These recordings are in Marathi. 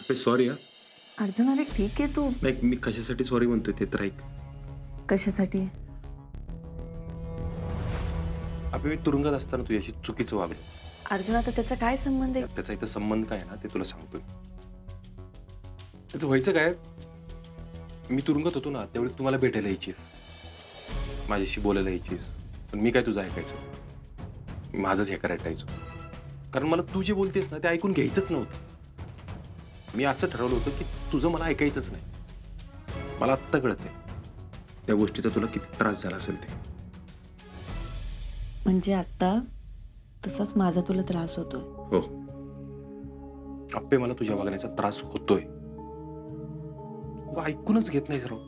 अबे सॉरी हा. अर्जुन अरे ठीक आहे तू. नाही मी कशासाठी सॉरी म्हणतोय ते तर ऐक. कशासाठी? अबे मी तुरुंगात असताना तुझ्याशी चुकीचं वागलो. अर्जुन आता त्याचा काय संबंध आहे? त्याचा इथं संबंध काय आहे ना ते तुला सांगतोय. त्याचं व्हायचं काय, मी तुरुंगात होतो ना त्यावेळी तुम्हाला भेटायला यायचीस, माझ्याशी बोलायला यायचीस, पण मी काय तुझं ऐकायचो, माझंच हे करायचो. कारण मला तू जे बोलतेस ना ते ऐकून घ्यायचंच नव्हतं. मी असं ठरवलं होतं की तुझं मला ऐकायचंच नाही. मला आत्ता कळतंय त्या गोष्टीचा तुला किती त्रास झाला असेल ते. म्हणजे आता तसाच माझा तुला त्रास होतोय? हो अप्पे, मला तुझ्या वागण्याचा त्रास होतोय. तू ऐकूनच घेत नाहीस राव.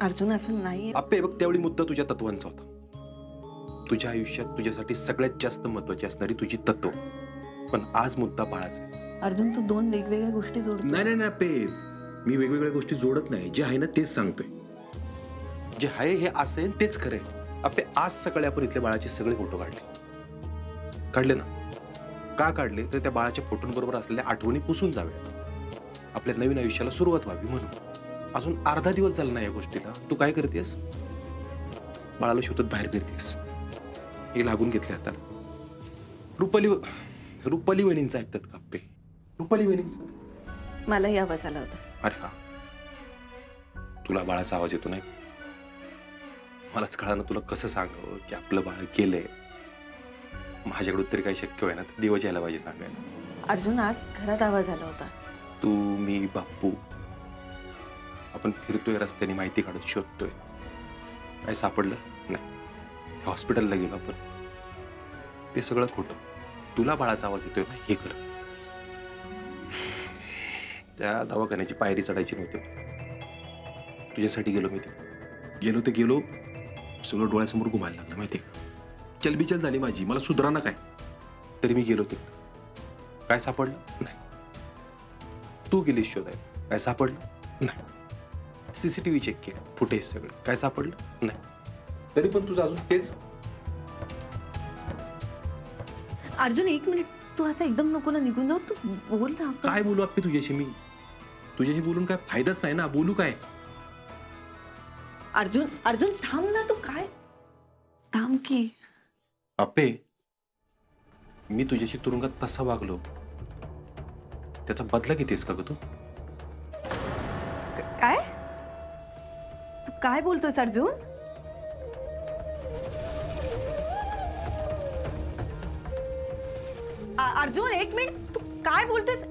अर्जुन असं नाही. अप्पे बघ, त्यावेळी मुद्दा तुझ्या तत्वांचा होता. तुझ्या आयुष्यात तुझ्यासाठी सगळ्यात जास्त महत्वाची असणारी तुझी तत्व. पण आज मुद्दा बाळाचा आहे. अर्जुन तू दोन वेगवेगळ्या गोष्टी जोडतो. नाही नाही नाही अप्पे, मी वेगवेगळ्या गोष्टी जोडत नाही. जे आहे ना तेच सांगतोय. जे आहे हे असं आहे तेच खरंय. अप्पे आज सकाळी आपण इथल्या बाळाचे सगळे फोटो काढले ना. का काढले तर त्या बाळाच्या फोटोंबरोबर असलेल्या आठवणी पुसून जाव्या, आपल्या नवीन आयुष्याला सुरुवात व्हावी म्हणून. अजून अर्धा दिवस झाला ना या गोष्टीला. तू काय करतेस? बाळाला शोधत बाहेर फिरतेस. हे लागून घेतले हाताला. रुपाली वहिनींचं ऐकतात का अप्पे? रुपाली वहिनींचं मलाही आवाज आला होता. अरे हा, तुला बाळाचा आवाज येतो नाही? मलाच कळालं तुला कसं सांगावं की आपलं बाळ गेलंय. माझ्याकडून तरी काही शक्य होय ना, देवाची यायला पाहिजे सांगायला. अर्जुन आज घरात आवाज आला होता. तू, मी, बाप्पू आपण फिरतोय रस्त्याने, माहिती काढत शोधतोय. काय सापडलं नाही. हॉस्पिटलला गेलो आपण. ते सगळं खोटं. तुला बाळाचा आवाज येतोय ना हे कर. त्या दवाखान्याची पायरी चढायची नव्हती. तुझ्यासाठी गेलो मी. ते गेलो सगळं डोळ्यासमोर घुमायला लागलं माहितीये का. चलबिचल झाली माझी, मला सुधराना काय. तरी मी गेलो. ते काय सापडलं नाही. तू गेलीस शोधायला, काय सापडलं नाही. सीसीटीव्ही चेक केलं, फुटेज सगळं, काय सापडलं नाही. तरी पण तुझं अजून तेच. अर्जुन एक मिनिट, तू असं एकदम नको ना निघून जाऊ. तू बोल ना. काय बोलू अप्पे तुझ्याशी मी? तुझ्याशी बोलून काय फायदाच नाही ना. बोलू काय? अर्जुन अर्जुन थांब ना. तू काय थांब की. अप्पे, मी तुझ्याशी तुरुंगात तसा वागलो, त्याचा बदला घेतेस का ग तू? काय तू काय बोलतोयस अर्जुन? अर्जुन एक मिनिट, तू काय बोलतोयस?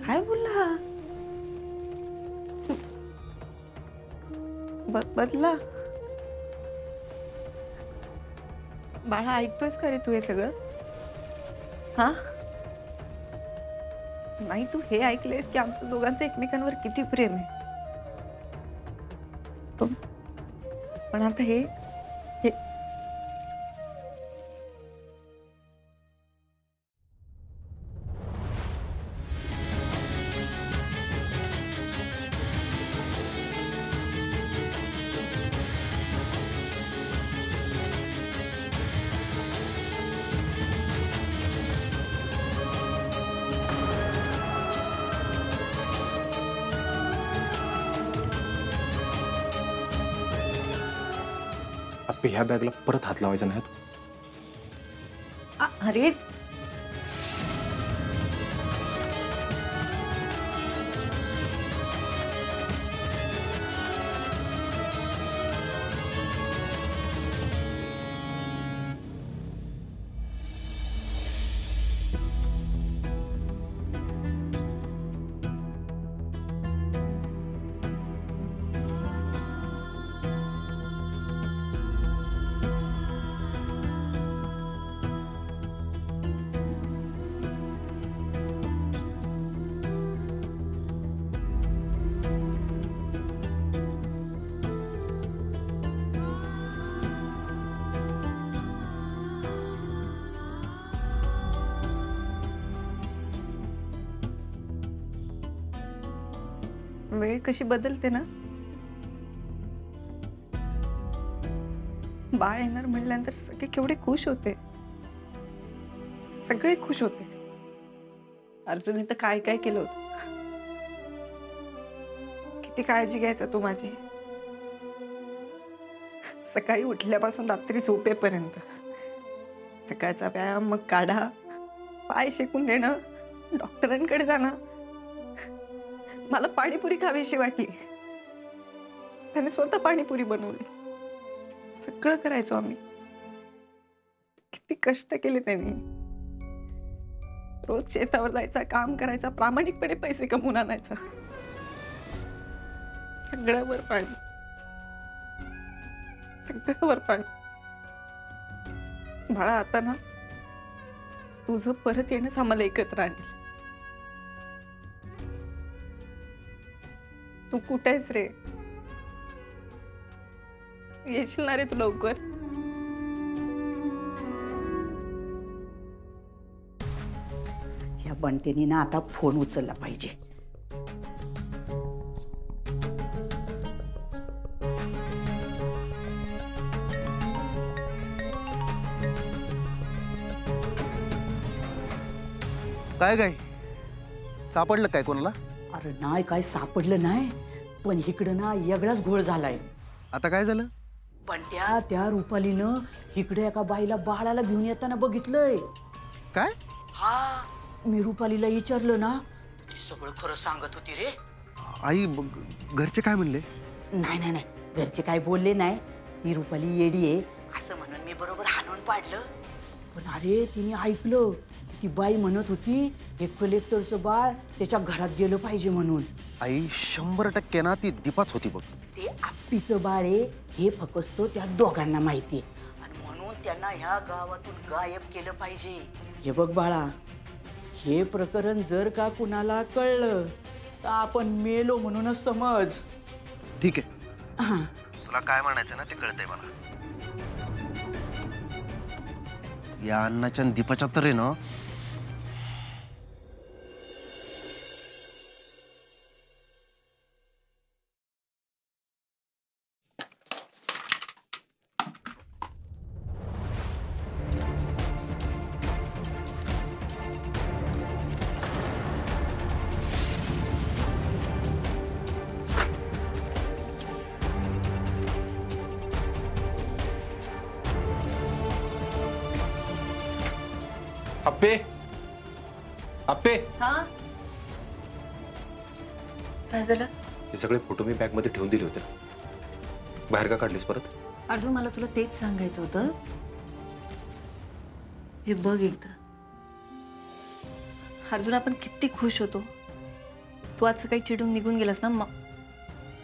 काय बोलला? बदला? बाळा ऐकतोयस का रे तू हे सगळं? हा नाही, तू हे ऐकलेस की आमचं दोघांचं एकमेकांवर किती प्रेम आहे. पण आता हे अप्पे, ह्या बॅगला परत हात लावायचा नाही तू. अरे वेळ कशी बदलते ना. बाळ येणार म्हणल्यानंतर सगळे केवढे खुश होते. सगळे खुश होते. अर्जुन इथं काय काय केलं होतं. किती काळजी घ्यायचा तू माझी. सकाळी उठल्यापासून रात्री झोपेपर्यंत. सकाळचा व्यायाम, मग काढा, पाय शेकून देणं, डॉक्टरांकडे जाणं. मला पाणीपुरी खावीशी वाटली, त्याने स्वतः पाणीपुरी बनवली. सगळं करायचो आम्ही. किती कष्ट केले त्यांनी. रोज शेतावर जायचा, काम करायचा, प्रामाणिकपणे पैसे कमवून आणायचा. सगळ्यावर पाणी, सगळ्यावर पाणी. बाळा, आता ना तुझं परत येणंच आम्हाला एकत्र आणेल. तू कुठे आहेस रे? येशील ना रे तू लवकर? या बंटेनी ना आता फोन उचलला पाहिजे. काय काय सापडलं काय कोणाला? अरे नाही, काय सापडलं नाही, पण इकडं ना वेगळाच घोळ झालाय. आता काय झालं? पण त्या रुपालीनं इकडे एका बाईला बाळाला घेऊन येताना बघितलंय. काय? हा, मी रुपालीला विचारलं ना, ती सगळं खरं सांगत होती रे. आई घरचे काय म्हणले? नाही नाही नाही, घरचे काय बोलले नाही. ती रुपाली येडी आहे असं म्हणून मी बरोबर हाणून पाडलं. पण अरे तिने ऐकलं. ती बाई म्हणत होती हे कलेक्टरचं बाळ त्याच्या घरात गेलं पाहिजे म्हणून. आई 100% ना ती दीपाच होती बघ. ते आप्पीचं बाळ आहे हे फक्त त्या दोघांना माहिती आहे, आणि म्हणून त्यांना ह्या गावातून गायब केलं पाहिजे. हे बघ बाळा, हे प्रकरण जर का कुणाला कळलं तर आपण मेलो म्हणूनच समज. ठीक आहे, तुला काय म्हणायचं ना ते कळतंय मला. या अण्णाच्या आणि दीपाच्या तर आहे ना. अप्पे, अप्पे, हा, काय झालं? हे सगळे फोटो मी बॅग मध्ये ठेवून दिले होते ना, बाहेर का काढलीस परत? अर्जुन, मला तुला तेच सांगायचं होतं. हे बघ एकदा. अर्जुन, आपण किती खुश होतो. तू आज सकाळी चिडून निघून गेलास ना.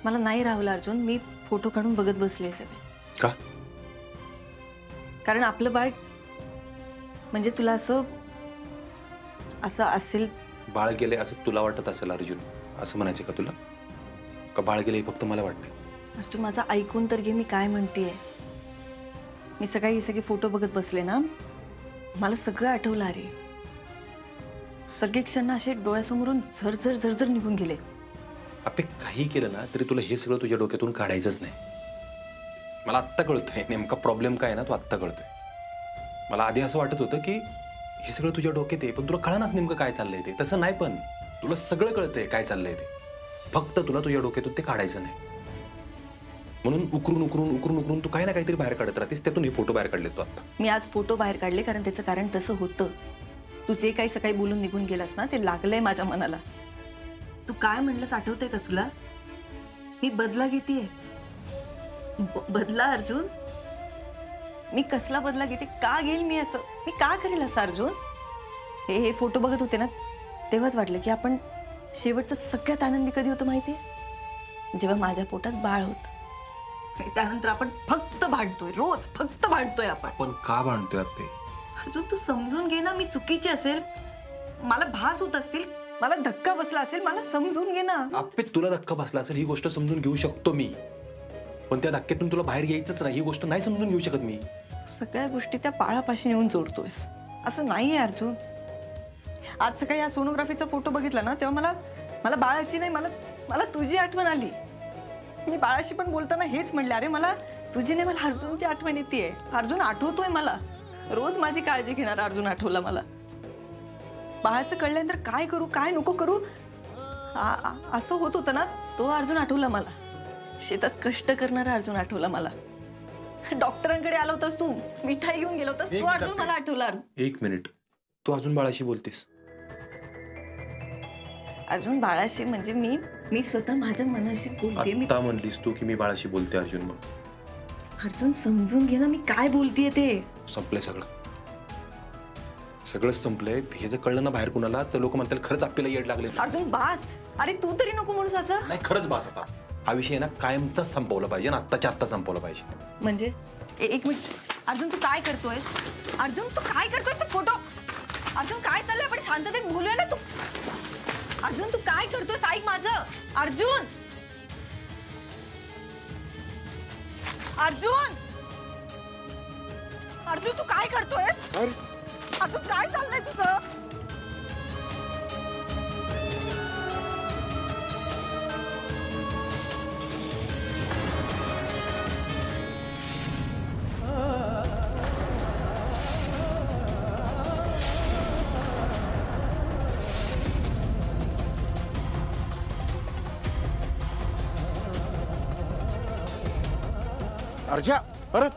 मला नाही राहलं अर्जुन. मी फोटो काढून बघत बसले सगळे. का? कारण आपलं बाळ, म्हणजे तुला असं असेल. बाळ गेले असं तुला वाटत असेल अर्जुन, असं म्हणायचं का तुला? का बाळ गेले हे फक्त मला वाटतंय? अर्जुन, माझं ऐकून तर घे, मी काय म्हणतेय. मी सकाळी हे सगळे फोटो बघत बसले ना, मला सगळं आठवलं. अरे सगळे क्षण असे डोळ्यासमोरून झरझर झरझर निघून गेले. अप्पे, काही केलं ना तरी तुला हे सगळं तुझ्या डोक्यातून काढायचंच नाही. मला आत्ता कळतंय नेमका प्रॉब्लेम काय आहे ना, तो आत्ता कळतोय. मला आधी असं वाटत होतं की हे सगळं तुझ्या डोक्यात आहे, पण तुला कळणाच नेमकं काय चाललंय ते. तसं नाही, पण तुला सगळं कळतंय काय चाललंय ते. फक्त तुला तुझ्या डोक्यातून ते काढायचं नाही. म्हणून उकरून उकरून उकरून उकरून तू काही ना काहीतरी बाहेर काढत राहतेस. त्यातून हे फोटो बाहेर काढले तू आता. मी आज फोटो बाहेर काढले कारण त्याचं कारण तसं होतं. तू जे काही सकाळी बोलून निघून गेलास ना, ते लागलंय माझ्या मनाला. तू काय म्हणलंस आठवतंय का तुला? मी बदला घेतेय. बदला अर्जुन? मी कसला बदला घेते? का घेईल मी असं? मी का करेल असं अर्जुन? हे फोटो बघत होते ना, तेव्हाच वाटलं की आपण शेवटचं सगळ्यात आनंदी कधी होतो माहितीये? जेव्हा माझ्या पोटात बाळ होतं. त्यानंतर आपण फक्त भांडतोय, रोज फक्त भांडतोय आपण. पण का भांडतोय अप्पे? अर्जुन, तू समजून घे ना. मी चुकीची असेल, मला भास होत असतील, मला धक्का बसला असेल, मला समजून घे ना. अप्पे, तुला धक्का बसला असेल ही गोष्ट समजून घेऊ शकतो मी, पण त्या धक्क्यातून तुला बाहेर यायचंच नाही. ही गोष्ट नाही समजून घेऊ शकत मी. तू सगळ्या गोष्टी त्या बाळापाशी नेऊन जोडतोयस. असं नाहीये अर्जुन. आज सकाळी या सोनोग्राफीचा फोटो बघितला ना, तेव्हा मला बाळाची नाही, मला तुझी आठवण आली. मी बाळाशी पण बोलताना हेच म्हणले, अरे मला तुझी नाही, मला अर्जुनची आठवण येतेय. अर्जुन आठवतोय मला. रोज माझी काळजी घेणार अर्जुन आठवला मला. बाळाचं कळल्यानंतर काय करू काय नको करू असं होत होतं ना. तो अर्जुन आठवला मला. शेतात कष्ट करणारा अर्जुन आठवला मला. डॉक्टरांकडे आला होतास तू, मिठाई घेऊन गेला होतास, तो अर्जुन मला आठवला. एक मिनिट, तू अजून बाळाशी बोलतेस? अर्जुन बाळाशी म्हणजे मी स्वतः माझ्या मनाशी बोलते. मी आता म्हणलीस तू की मी बाळाशी बोलते अर्जुन. मग अर्जुन समजून घे ना मी काय बोलतेय ते. संपलंय सगळं, सगळंच संपलंय. हे जर कळलं ना बाहेर कुणाला तर लोक म्हणतील खरंच आपल्याला येड लागले. अर्जुन बास, अरे तू तरी नको म्हणूस असं. नाही खरंच बास. आता हा विषय ना कायमचाच संपवला पाहिजे ना, आत्ताच्या आत्ता संपवला पाहिजे. म्हणजे एक मिनिट, अर्जुन तू काय करतोयस? अर्जुन तू काय करतोयस? फोटो अर्जुन काय चाललंय? आपण शांततेत बोलूया ना. तू अर्जुन तू काय करतोयस? ऐक माझं. अर्जुन अर्जुन अर्जुन तू काय करतोयस? अर्जुन काय चाललंय तुझं? अर्जा परत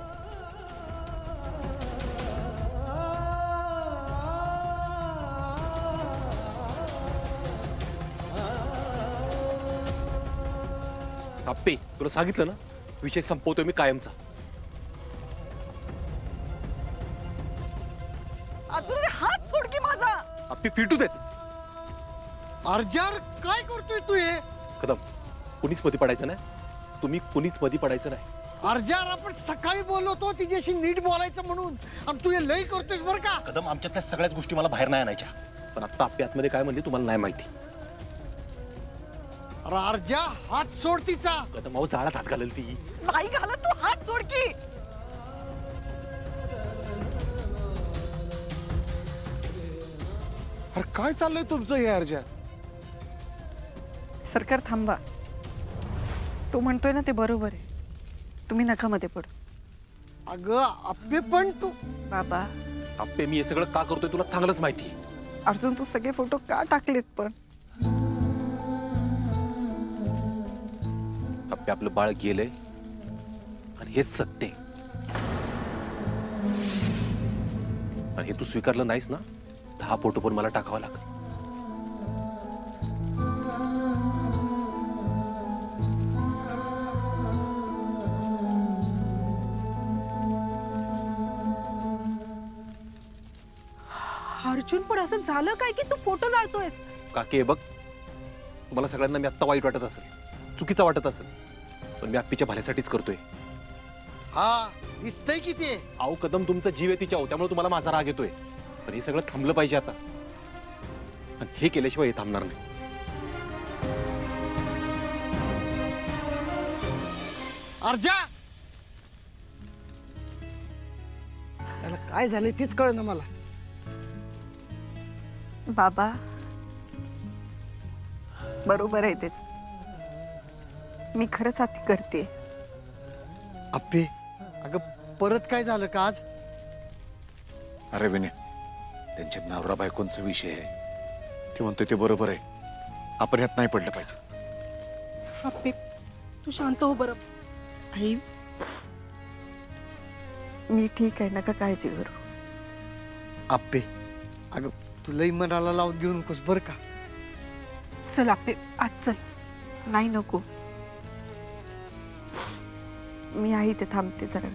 आप्पे, तुला सांगितलं ना विषय संपवतोय मी कायमचा. अर्जुन अरे हात सोड की माझा. आप्पे फिटू देत. अर्जा काय करतोय तू हे? कदम, कुणीच मध्ये पडायचं नाही. तुम्ही कुणीच मध्ये पडायचं नाही. अर्जा आपण सकाळी बोलवतो तिच्याशी नीट बोलायचं म्हणून, आणि तू हे लई करतोयस बरं का? कदम, आमच्यातल्या सगळ्याच गोष्टी मला बाहेर नाही आणायच्या. पण आता आप्पे आतमध्ये काय म्हणले तुम्हाला नाही माहिती. अरे अर्जा हात सोड तिचा. कदम अहो जाळात हात घालेल ती. नाही घालत, तू हात सोड की. अरे काय चाललंय तुमचं हे अर्जा? सरकार थांबा. तो म्हणतोय ना ते बरोबर आहे. तुम्ही नका मध्ये पडू. अगं अप्पे पण तू. बाबा आप्पे, मी हे सगळं का करतोय तुला चांगलंच माहिती. अर्जुन तू सगळे फोटो का टाकलेत पण? आप्पे, आपलं बाळ गेलंय आणि हेच सत्य आहे. आणि हे तू स्वीकारलं नाहीस ना, तर हा फोटो पण मला टाकावा लागेल. अर्जुन पण असं झालं काय की तू फोटो जाळतोयस? काके, बघ, तुम्हाला सगळ्यांना मी आत्ता वाईट वाटत असेल, चुकीचं वाटत असेल, पण मी आप्पीच्या भल्यासाठीच करतोय. हा दिसतंय की ते. अहो कदम, तुमचा जीव आहे तिच्या, त्यामुळे तुम्हाला माझा राग येतोय. पण हे सगळं थांबलं पाहिजे आता, आणि हे केल्याशिवाय हे थांबणार नाही. अर्जा त्याला काय झालंय तेच कळ ना मला. बाबा बरोबर आहे ते. मी खरंच अति करते. अप्पे अगं परत काय झालं का आज? अरे विनय, त्यांच्या नवरा बायकोंचा विषय आहे. ते म्हणतोय ते बरोबर आहे. आपण ह्यात नाही पडलं पाहिजे. अप्पे तू शांत हो बरं. आई मी ठीक आहे, नका काळजी करू. अप्पे अगं तू लई मनाला लावून घेऊन नकोस बरं का. चल अप्पे आज चल. नाही नको, मी आहे ते थांबते जरा.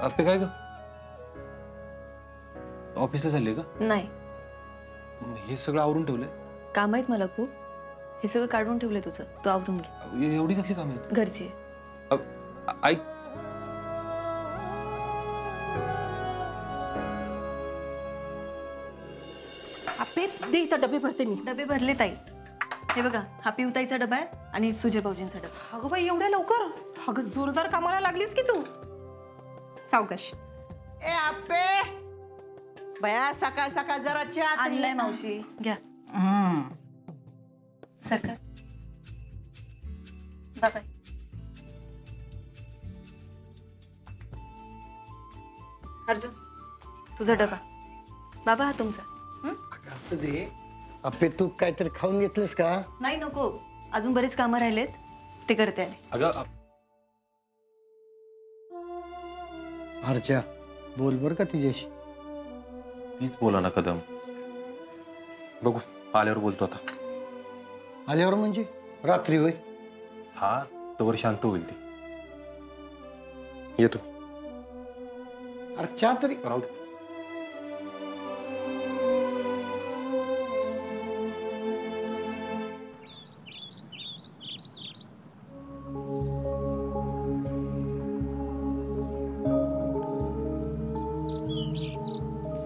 आप्पे काय ग, ऑफिसला चालले का? नाही, हे सगळं आवरून ठेवलंय? काम आहेत मला खूप. हे सगळं काढून ठेवलंय तुझं, तू आवरून घे. एवढी कसली काम आहेत? घरची आहे. ऐक, आपे दे इथं डबे भरते मी. डबे भरले ताई. हे बघा, हा पिवताईचा डबा आहे आणि सुजय भाऊजींचा डबा. अगं बाई एवढ्या लवकर? अगं जोरदार कामाला लागलीस की तू. सावकाश. ए आपे बया सकाळ सकाळ जरा चहा तरी. आणलाय मावशी, घ्या. सरकार बाबा. अर्जुन, तुझा डबा. बाबा हा तुमचा. असं दे. आपे तू काहीतरी खाऊन घेतलंस का? नाही नको, अजून बरेच कामं राहिलेत, ते करते आले. अगं अर्चा बोल बर का तिच्याशी. प्लीज बोला ना कदम. बघू आल्यावर बोलतो आता. आल्यावर म्हणजे रात्री होय? हा, तोवर शांत होईल ती. येतो. अरे चहा तरी. राहू दे.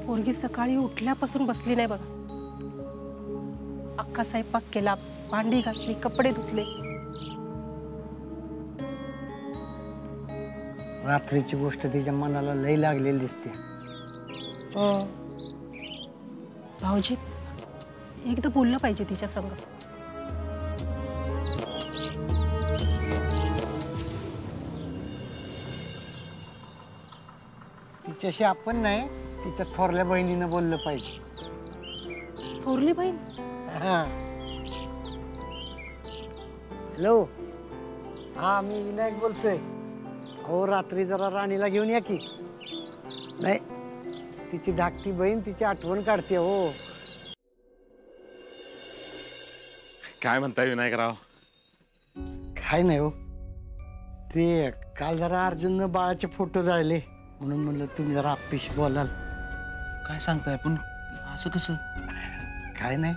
पोरगी सकाळी उठल्यापासून बसली नाही बघा. अख्खा स्वयंपाक केला, भांडी घासली, कपडे धुतले. रात्रीची गोष्ट तिच्या मनाला लई लागलेली दिसते. भाऊजी एकदा बोललं पाहिजे तिच्या संग. तिच्याशी आपण नाही, तिच्या थोरल्या बहिणीनं बोललं पाहिजे. थोरली बहीण? हॅलो, हा मी विनायक बोलतोय. हो रात्री जरा राणीला घेऊन या की. नाही, तिची धाकटी बहीण तिची आठवण काढते हो. काय म्हणताय विनायकराव? काय नाही हो, ते काल जरा अर्जुननं बाळाचे फोटो जाळले म्हणून म्हणलं तुम्ही जरा आप्पीशी बोलाल. काय सांगताय पण असं कसं? काय नाही,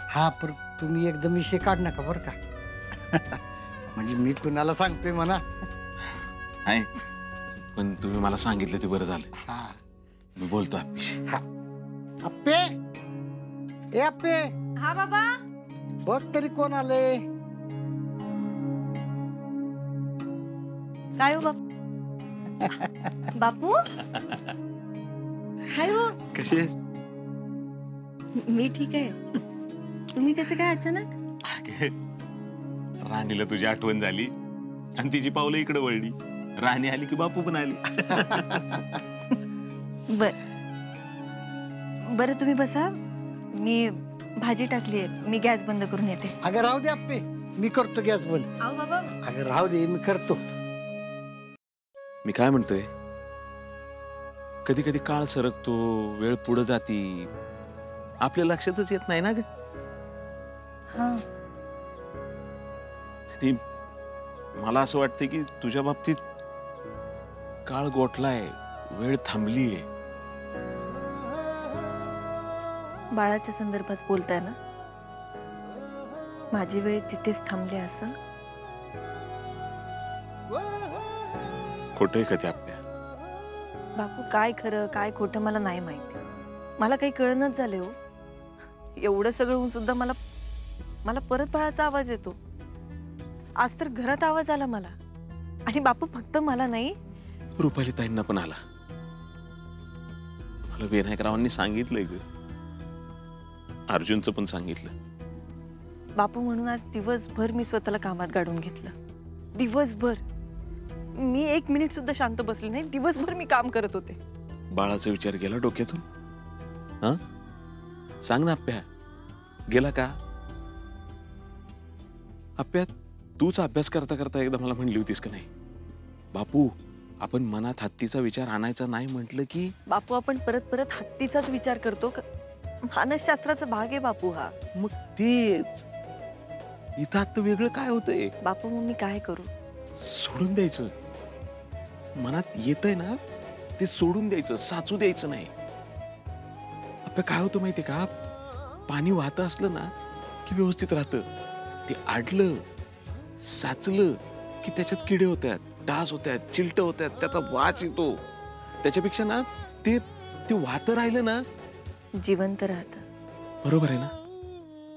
हा पर तुम्ही एकदम विषय काढ नका बरं का. म्हणजे मी कुणाला सांगतोय म्हणा. आहे पण तुम्ही मला सांगितलं ते बरं झालं. हा मी बोलतो आप्पीशी. आप्पे, ए आप्पे, हा बाबा. बघ तरी कोण आलंय. काय हो बापू? बापू हाय हो. कशी मी ठीक आहे. तुम्ही कसे काय अचानक? राणीला तुझी आठवण झाली आणि तिची पावलं इकडे वळली. राणी आली की बापू पण आली. बर बरं, तुम्ही बसा, मी भाजी टाकली आहे, मी गॅस बंद करून येते. अगं राहू दे आप्पे, मी करतो गॅस बंद. आओ बाबा. अगं राहू दे, मी करतो. मी काय म्हणतोय, कधी कधी काळ सरकतो, वेळ पुढे जाती, आपल्या लक्षातच येत नाही ना ग. हा, आणि मला असं वाटतं की तुझ्या बाबतीत काळ गोठलाय, वेळ थांबलीये. बाळाच्या संदर्भात बोलताय ना? माझी वेळ तिथेच थांबली असं? खोटं कधी आपल्या? बापू, काय खरं काय खोटं मला नाही माहिती. मला काही कळणच झाले हो. एवढं सगळं होऊन सुद्धा मला परत बाळाचा आवाज येतो. आज तर घरात आवाज आला मला. आणि बापू, फक्त मला नाही, रुपाली ताईंना पण आला. मला विनायकरावांनी सांगितलंय ग, अर्जुनचं पण सांगितलं. बापू, म्हणून आज दिवसभर मी स्वतःला कामात गाडून घेतलं. दिवसभर मी 1 मिनिट सुद्धा शांत बसले नाही. दिवसभर मी काम करत होते. बाळाचा विचार गेला डोक्यातून? हा, सांग ना आप्या, गेला का? आप्या, तूच अभ्यास करता करता एकदा मला म्हणली होतीस का नाही, बापू आपण मनात हत्तीचा विचार आणायचा नाही म्हटलं की? बापू, आपण परत परत हत्तीचाच विचार करतो. मानसशास्त्राचा भाग आहे बापू हा. मग तेच इथं आता वेगळं काय होतंय? बापू, मग मी काय करू? सोडून द्यायचं. मनात येतंय ना ते सोडून द्यायचं, साचू द्यायचं नाही. आपलं काय होतं माहितीये का, पाणी वाहत असलं ना की व्यवस्थित राहतं. ते आडलं साचलं की त्याच्यात किडे होतात, डास होतात, चिलट होतात, त्याचा वास येतो. त्याच्यापेक्षा ना ते ते वाहतं राहिलं ना. जिवंत राहतं. बरोबर आहे ना.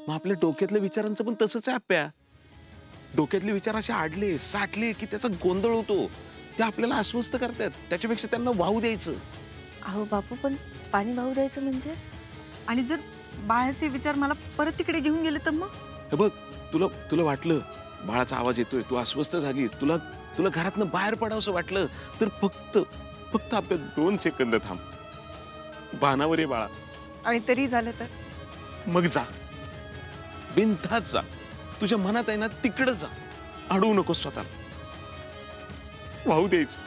मग आपल्या डोक्यातल्या विचारांचं पण तसंच आहे आप्या. डोक्यातले विचार असे आडले साठले की त्याचा गोंधळ होतो. ते आपल्याला अस्वस्थ करतात. त्याच्यापेक्षा त्यांना वाहू द्यायचं. अहो बापू, पण पाणी वाहू द्यायचं म्हणजे? आणि जर बाहेरचे विचार मला परत तिकडे घेऊन गेले तर मग? हे बघ, तुला वाटलं बाळाचा आवाज येतोय, तू अस्वस्थ झालीस, तुला घरातनं बाहेर पडावंसं वाटलं, तर फक्त आपल्या 2 सेकंद थांब. बाणावर ये बाळा. आणि तरी झालं तर? मग जा, बिनधास्त जा. तुझ्या मनात आहे ना तिकडं जा. अडवू नकोस स्वतःला. वाहू द्यायचं.